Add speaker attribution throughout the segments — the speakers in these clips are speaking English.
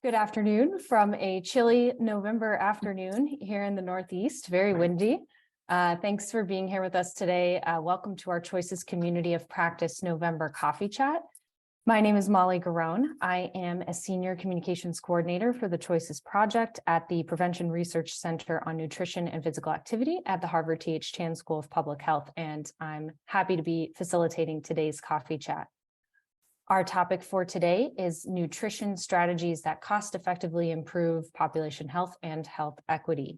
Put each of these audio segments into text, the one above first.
Speaker 1: Good afternoon from a chilly November afternoon here in the Northeast, very windy. Thanks for being here with us today. Welcome to our Choices Community of Practice November Coffee Chat. My name is Molly Garone. I am a Senior Communications Coordinator for the Choices Project at the Prevention Research Center on Nutrition and Physical Activity at the Harvard T.H. School of Public Health, and I'm happy to be facilitating today's coffee chat. Our topic for today is nutrition strategies that cost-effectively improve population health and health equity.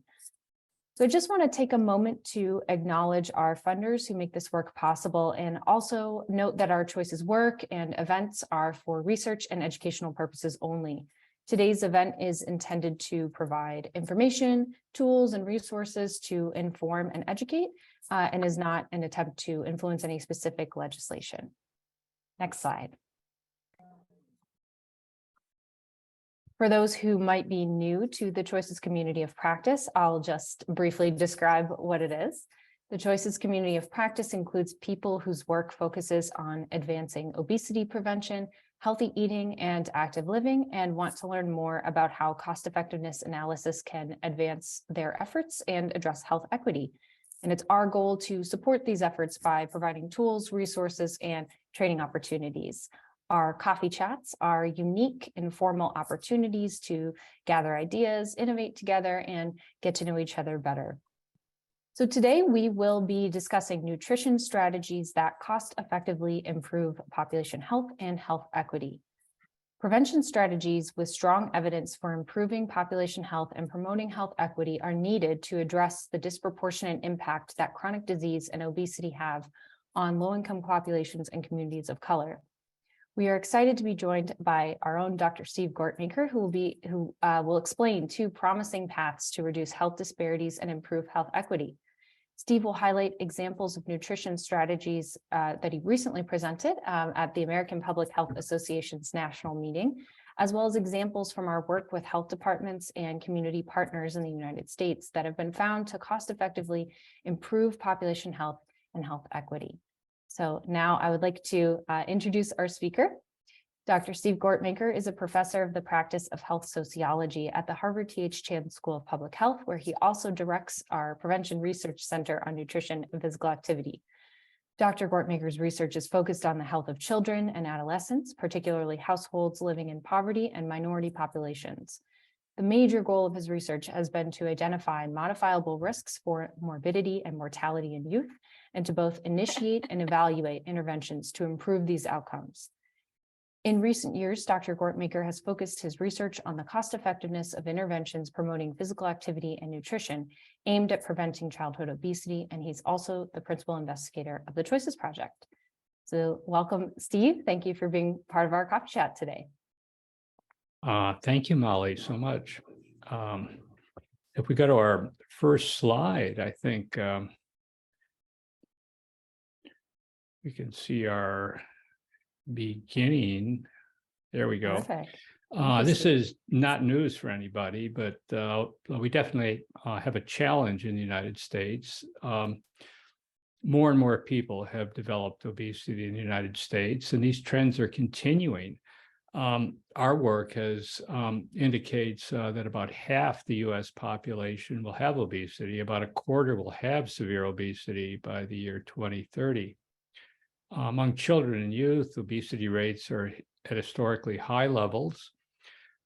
Speaker 1: So I just want to take a moment to acknowledge our funders who make this work possible, and also note that our Choices work and events are for research and educational purposes only. Today's event is intended to provide information, tools, and resources to inform and educate, and is not an attempt to influence any specific legislation. Next slide. For those who might be new to the Choices Community of Practice, I'll just briefly describe what it is. The Choices Community of Practice includes people whose work focuses on advancing obesity prevention, healthy eating, and active living, and want to learn more about how cost-effectiveness analysis can advance their efforts and address health equity. And it's our goal to support these efforts by providing tools, resources, and training opportunities. Our coffee chats are unique, informal opportunities to gather ideas, innovate together, and get to know each other better. So today we will be discussing nutrition strategies that cost-effectively improve population health and health equity. Prevention strategies with strong evidence for improving population health and promoting health equity are needed to address the disproportionate impact that chronic disease and obesity have on low-income populations and communities of color. We are excited to be joined by our own Dr. Steve Gortmaker, who will explain two promising paths to reduce health disparities and improve health equity. Steve will highlight examples of nutrition strategies that he recently presented at the American Public Health Association's national meeting, as well as examples from our work with health departments and community partners in the United States that have been found to cost-effectively improve population health and health equity. So now I would like to introduce our speaker. Dr. Steve Gortmaker is a professor of the practice of health sociology at the Harvard T.H. School of Public Health, where he also directs our Prevention Research Center on Nutrition and Physical Activity. Dr. Gortmaker's research is focused on the health of children and adolescents, particularly households living in poverty and minority populations. The major goal of his research has been to identify modifiable risks for morbidity and mortality in youth, and to both initiate and evaluate interventions to improve these outcomes. In recent years, Dr. Gortmaker has focused his research on the cost-effectiveness of interventions promoting physical activity and nutrition aimed at preventing childhood obesity, and he's also the principal investigator of the Choices Project. So welcome, Steve. Thank you for being part of our coffee chat today.
Speaker 2: Thank you, Molly, so much. If we go to our first slide, I think we can see our beginning. There we go.
Speaker 1: Perfect.
Speaker 2: This is not news for anybody, but we definitely have a challenge in the United States. More and more people have developed obesity in the United States, and these trends are continuing. Our work indicates that about half the U.S. population will have obesity, about a quarter will have severe obesity by the year 2030. Among children and youth, obesity rates are at historically high levels,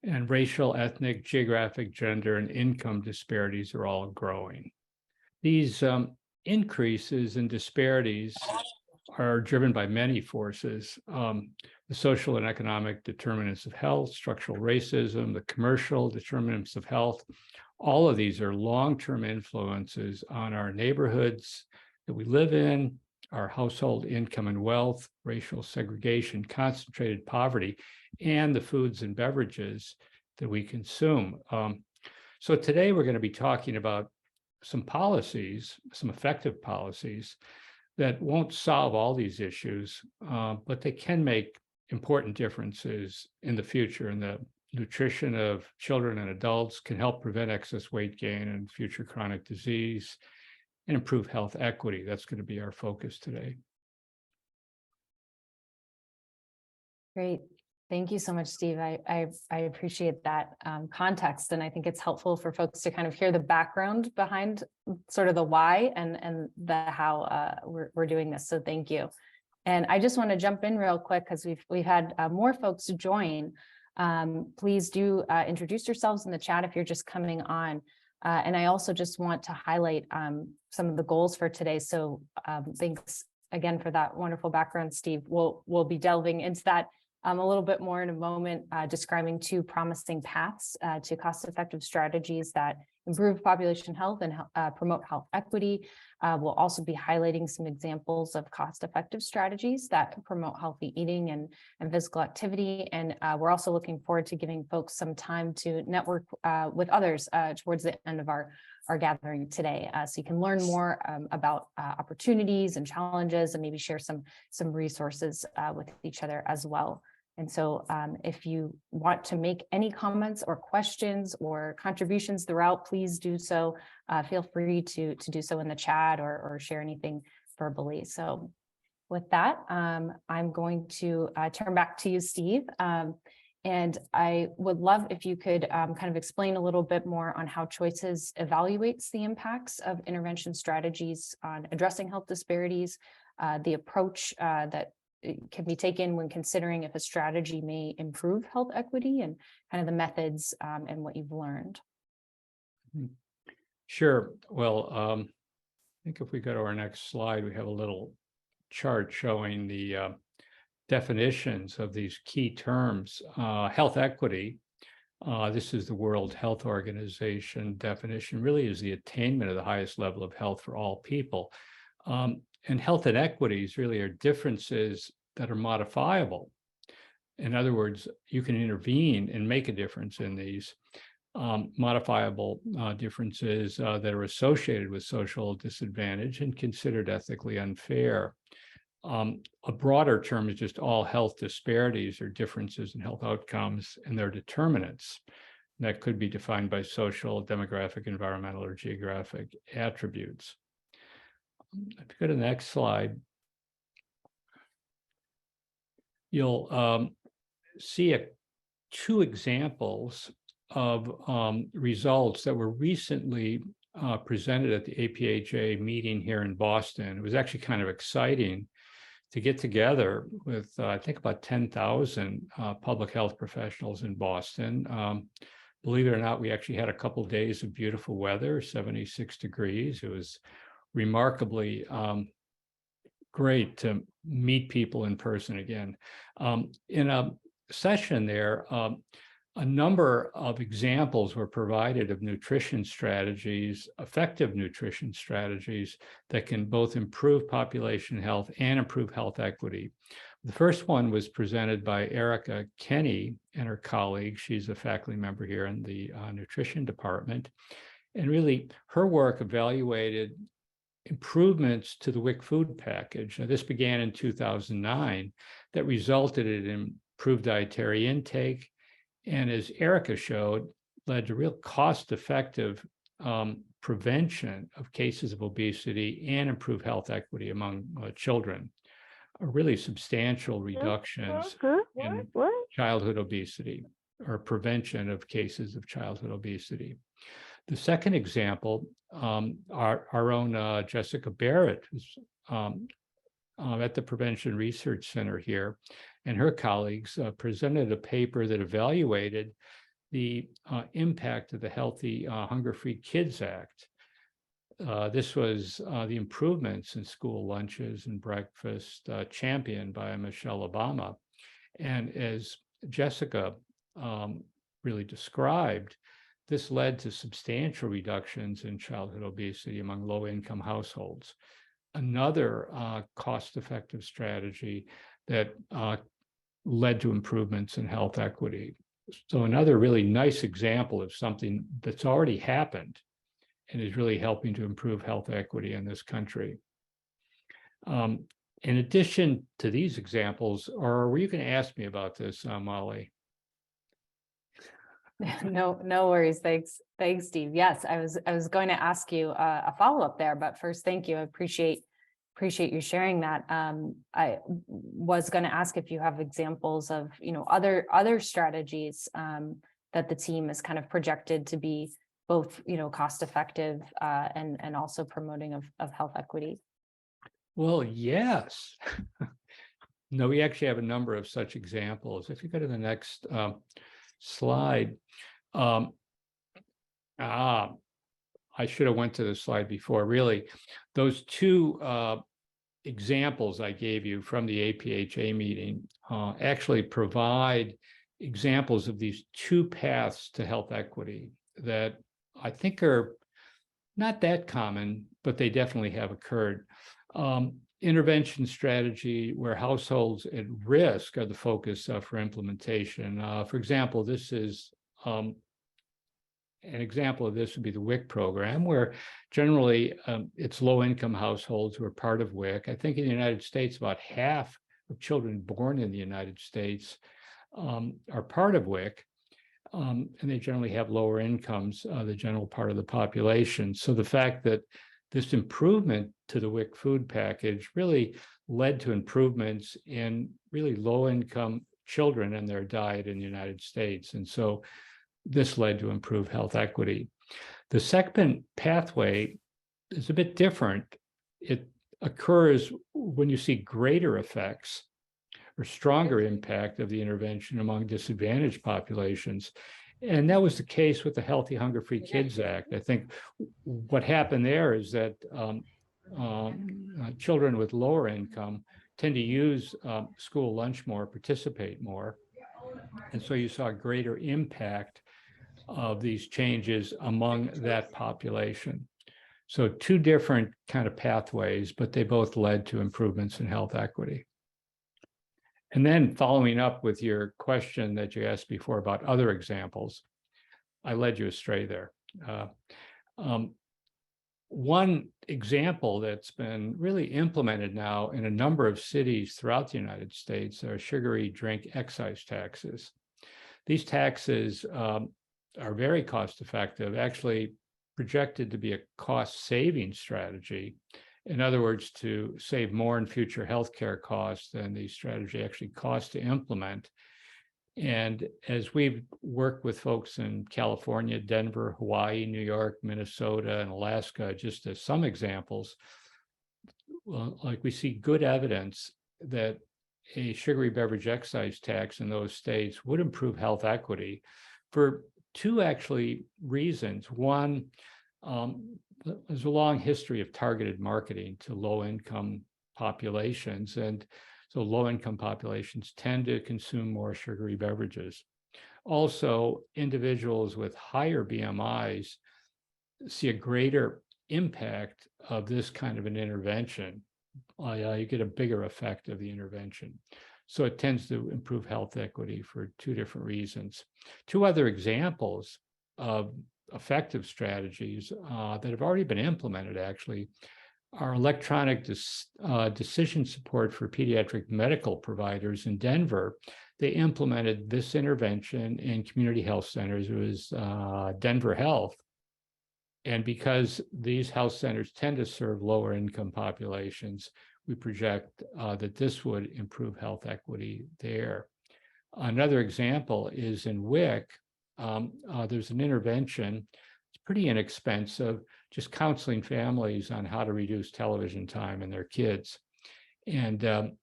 Speaker 2: and racial, ethnic, geographic, gender, and income disparities are all growing. These increases in disparities are driven by many forces: the social and economic determinants of health, structural racism, the commercial determinants of health. All of these are long-term influences on our neighborhoods that we live in, our household income and wealth, racial segregation, concentrated poverty, and the foods and beverages that we consume. So today we're going to be talking about some policies, some effective policies that won't solve all these issues, but they can make important differences in the future. And the nutrition of children and adults can help prevent excess weight gain and future chronic disease, and improve health equity. That's going to be our focus today.
Speaker 1: Great. Thank you so much, Steve. I appreciate that context, and I think it's helpful for folks to kind of hear the background behind sort of the why and the how we're doing this. So thank you. And I just want to jump in real quick because we've had more folks join. Please do introduce yourselves in the chat if you're just coming on. And I also just want to highlight some of the goals for today. So thanks again for that wonderful background, Steve. We'll be delving into that a little bit more in a moment, describing 2 promising paths to cost-effective strategies that improve population health and promote health equity. We'll also be highlighting some examples of cost-effective strategies that promote healthy eating and physical activity. And we're also looking forward to giving folks some time to network with others towards the end of our gathering today. So you can learn more about opportunities and challenges and maybe share some resources with each other as well. And so if you want to make any comments or questions or contributions throughout, please do so. Feel free to do so in the chat or share anything verbally. So with that, I'm going to turn back to you, Steve. And I would love if you could kind of explain a little bit more on how Choices evaluates the impacts of intervention strategies on addressing health disparities, the approach that can be taken when considering if a strategy may improve health equity, and kind of the methods and what you've learned.
Speaker 2: Sure. Well, I think if we go to our next slide, we have a little chart showing the definitions of these key terms. Health equity, this is the World Health Organization definition, really is the attainment of the highest level of health for all people. And health inequities really are differences that are modifiable. In other words, you can intervene and make a difference in these modifiable differences that are associated with social disadvantage and considered ethically unfair. A broader term is just all health disparities or differences in health outcomes and their determinants. That could be defined by social, demographic, environmental, or geographic attributes. If you go to the next slide, you'll see 2 examples of results that were recently presented at the APHA meeting here in Boston. It was actually kind of exciting to get together with, I think, about 10,000 public health professionals in Boston. Believe it or not, we actually had a couple of days of beautiful weather, 76 degrees. It was remarkably great to meet people in person again. In a session there, a number of examples were provided of nutrition strategies, effective nutrition strategies that can both improve population health and improve health equity. The first one was presented by Erica Kenny and her colleague. She's a faculty member here in the nutrition department. And really, her work evaluated improvements to the WIC food package. Now, this began in 2009 that resulted in improved dietary intake, and as Erica showed, led to real cost-effective prevention of cases of obesity and improved health equity among children. Really substantial reductions in childhood obesity or prevention of cases of childhood obesity. The second example, our own Jessica Barrett, who's at the Prevention Research Center here, and her colleagues presented a paper that evaluated the impact of the Healthy Hunger-Free Kids Act. This was the improvements in school lunches and breakfast championed by Michelle Obama. And as Jessica really described, this led to substantial reductions in childhood obesity among low-income households. Another cost-effective strategy that led to improvements in health equity. So another really nice example of something that's already happened and is really helping to improve health equity in this country. In addition to these examples, or were you going to ask me about this, Molly?
Speaker 1: No worries. Thanks, Steve. Yes, I was going to ask you a follow-up there, but first, thank you. I appreciate appreciate you sharing that. I was going to ask if you have examples of, other strategies that the team is kind of projected to be both, cost effective and also promoting of health equity.
Speaker 2: Well, yes. No, we actually have a number of such examples. If you go to the next slide. I should have went to the slide before. Really, those two examples I gave you from the APHA meeting actually provide examples of these two paths to health equity that I think are not that common, but they definitely have occurred. Intervention strategy where households at risk are the focus for implementation. For example, this is an example of this would be the WIC program, where generally it's low-income households who are part of WIC. I think in the United States, about half of children born in the United States are part of WIC, and they generally have lower incomes, the general part of the population. So the fact that this improvement to the WIC food package really led to improvements in really low-income children and their diet in the United States. And so this led to improved health equity. The second pathway is a bit different. It occurs when you see greater effects or stronger impact of the intervention among disadvantaged populations. And that was the case with the Healthy Hunger-Free Kids Act. I think what happened there is that children with lower income tend to use school lunch more, participate more. And so you saw a greater impact of these changes among that population. So two different kind of pathways, but they both led to improvements in health equity. And then following up with your question that you asked before about other examples, I led you astray there. One example that's been really implemented now in a number of cities throughout the United States are sugary drink excise taxes. These taxes are very cost effective, actually projected to be a cost saving strategy. In other words, to save more in future healthcare costs than the strategy actually costs to implement. And as we've worked with folks in California, Denver, Hawaii, New York, Minnesota, and Alaska, just as some examples, well, like we see good evidence that a sugary beverage excise tax in those states would improve health equity for two actually reasons. One, there's a long history of targeted marketing to low-income populations, and so low-income populations tend to consume more sugary beverages. Also, individuals with higher BMIs see a greater impact of this kind of an intervention. You get a bigger effect of the intervention. So it tends to improve health equity for two different reasons. Two other examples of effective strategies that have already been implemented actually are electronic decision support for pediatric medical providers in Denver. They implemented this intervention in community health centers. It was Denver Health. And because these health centers tend to serve lower income populations, we project that this would improve health equity there. Another example is in WIC. There's an intervention, it's pretty inexpensive, just counseling families on how to reduce television time in their kids. And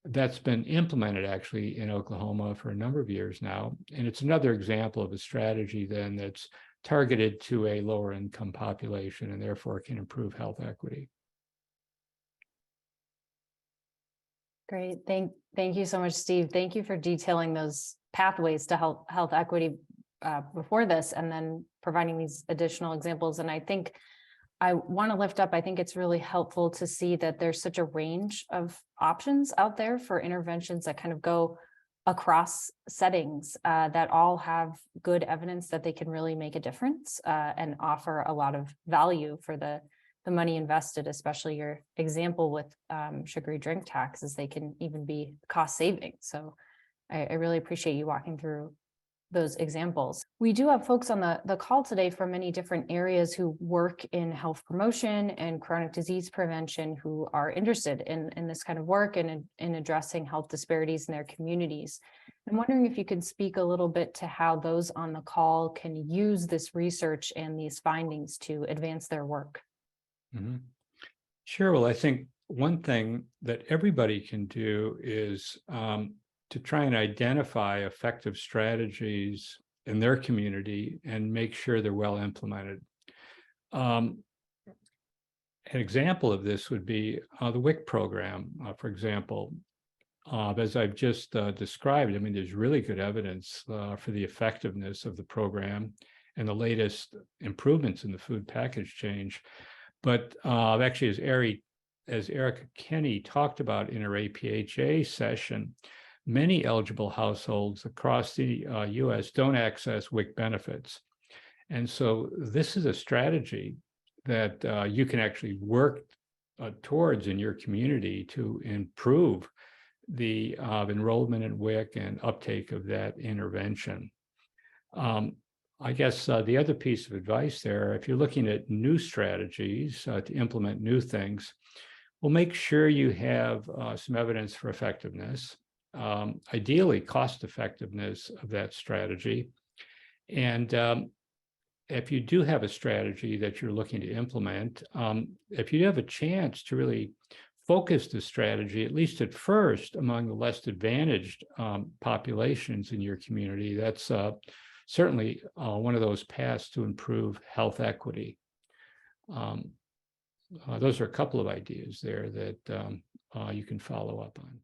Speaker 2: that's been implemented actually in Oklahoma for a number of years now. And it's another example of a strategy then that's targeted to a lower income population and therefore can improve health equity.
Speaker 1: Great. Thank you so much, Steve. Thank you for detailing those pathways to health equity before this, and then providing these additional examples. And I think I want to lift up, I think it's really helpful to see that there's such a range of options out there for interventions that kind of go across settings that all have good evidence that they can really make a difference and offer a lot of value for the money invested, especially your example with sugary drink taxes. They can even be cost saving. So I really appreciate you walking through those examples. We do have folks on the call today from many different areas who work in health promotion and chronic disease prevention, who are interested in this kind of work and in addressing health disparities in their communities. I'm wondering if you could speak a little bit to how those on the call can use this research and these findings to advance their work.
Speaker 2: Sure. Well, I think one thing that everybody can do is to try and identify effective strategies in their community and make sure they're well implemented. An example of this would be the WIC program, for example. As I've just described, I mean, there's really good evidence for the effectiveness of the program and the latest improvements in the food package change. But actually, as Erica Kenny talked about in her APHA session, many eligible households across the U.S. don't access WIC benefits. And so this is a strategy that you can actually work towards in your community to improve the enrollment in WIC and uptake of that intervention. I guess the other piece of advice there, if you're looking at new strategies to implement new things, well, make sure you have some evidence for effectiveness, ideally cost effectiveness of that strategy. And if you do have a strategy that you're looking to implement, if you have a chance to really focus the strategy, at least at first, among the less advantaged populations in your community, that's certainly one of those paths to improve health equity. Those are a couple of ideas there that you can follow up on.